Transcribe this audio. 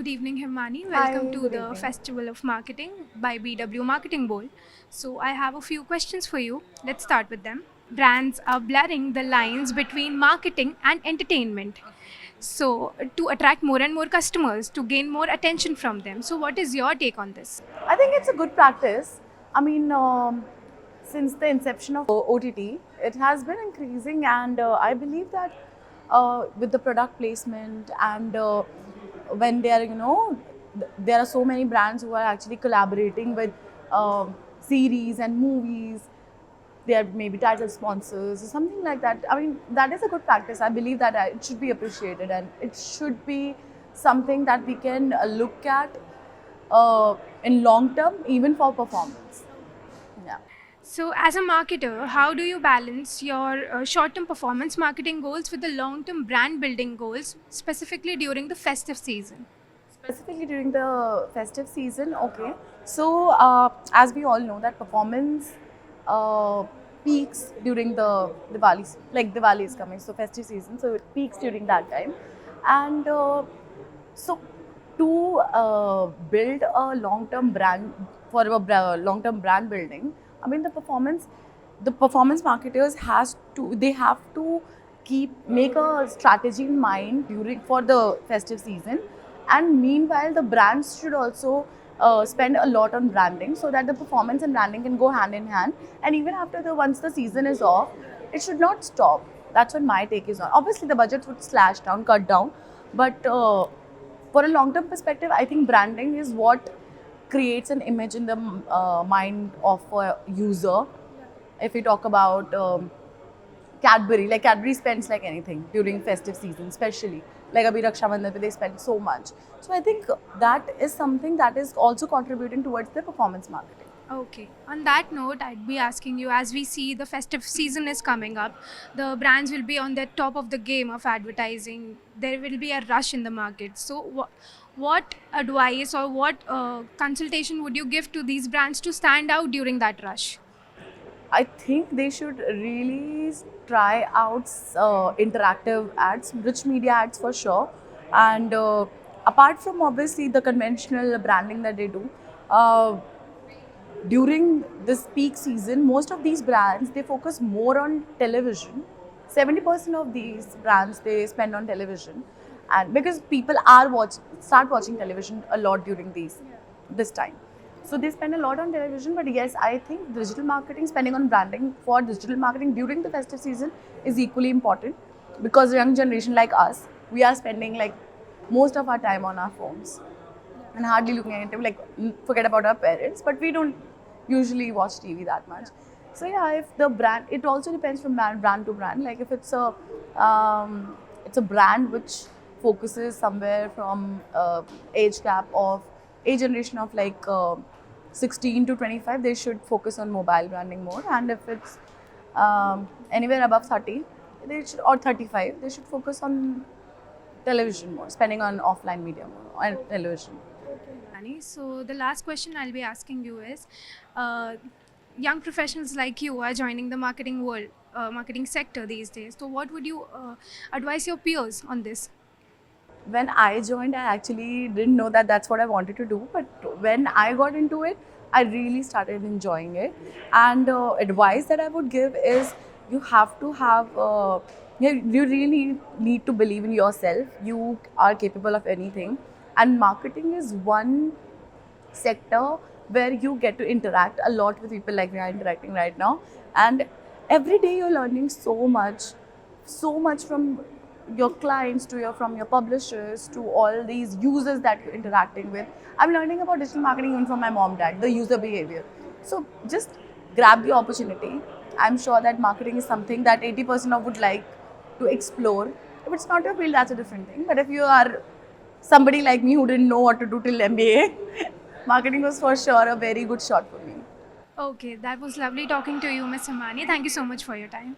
Good evening, Himani. Hi, Welcome to good the evening. Festival of Marketing by BW Marketing Bowl. So, I have a few questions for you. Let's start with them. Brands are blurring the lines between marketing and entertainment. So, to attract more and more customers, to gain more attention from them. So, what is your take on this? I think it's a good practice. I mean, since the inception of OTT, it has been increasing, and I believe that with the product placement and when they are, there are so many brands who are actually collaborating with uh, series and movies. They are maybe title sponsors or something like that. I mean, that is a good practice. I believe that it should be appreciated, and it should be something that we can look at in long term, even for performance. Yeah. So, as a marketer, how do you balance your short term performance marketing goals with the long term brand building goals, specifically during the festive season? Specifically during the festive season, okay. So, as we all know, that performance uh, peaks during the Diwali, like Diwali is coming, so festive season, so it peaks during that time. And so, to build a long-term brand for a long-term brand building, I mean the performance marketers they have to make a strategy in mind during for the festive season, and meanwhile the brands should also spend a lot on branding so that the performance and branding can go hand in hand. And even after the once the season is off, it should not stop. That's what my take is on. Obviously, the budgets would slash down, cut down, but for a long term perspective, I think branding is what creates an image in the mind of a user. If we talk about Cadbury, like Cadbury spends like anything during festive season, especially like Abhi Raksha Bandhan, they spend so much. So I think that is something that is also contributing towards the performance marketing. Okay. On that note, I'd be asking you, as we see the festive season is coming up, the brands will be on the top of the game of advertising. There will be a rush in the market. So, what advice or what consultation would you give to these brands to stand out during that rush? I think they should really try out interactive ads, rich media ads for sure. And apart from obviously the conventional branding that they do, uh, during this peak season, most of these brands they focus more on television. 70% of these brands they spend on television, and because people are start watching television a lot during this time, so they spend a lot on television. But yes, I think digital marketing, spending on branding for digital marketing during the festive season is equally important, because young generation like us, we are spending like most of our time on our phones and hardly looking at it. Like forget about our parents, but we don't usually watch TV that much. So yeah, if the brand, it also depends from brand to brand. Like if it's a brand which focuses somewhere from age gap of age generation of like 16 to 25, they should focus on mobile branding more. And if it's anywhere above 30, they should, or 35, they should focus on television more, spending on offline media more on television. Annie. So, the last question I'll be asking you is young professionals like you are joining the marketing world, marketing sector these days. So, what would you advise your peers on this? When I joined, I actually didn't know that that's what I wanted to do. But when I got into it, I really started enjoying it. And advice that I would give is you have to have, you really need to believe in yourself. You are capable of anything. And marketing is one sector where you get to interact a lot with people like we are interacting right now. And every day you're learning so much from your clients to your from your publishers to all these users that you're interacting with. I'm learning about digital marketing even from my mom, dad, the user behavior. So just grab the opportunity. I'm sure that marketing is something that 80% of would like to explore. If it's not your field, that's a different thing. But if you are somebody like me who didn't know what to do till MBA, marketing was for sure a very good shot for me. Okay, that was lovely talking to you, Miss Himani. Thank you so much for your time.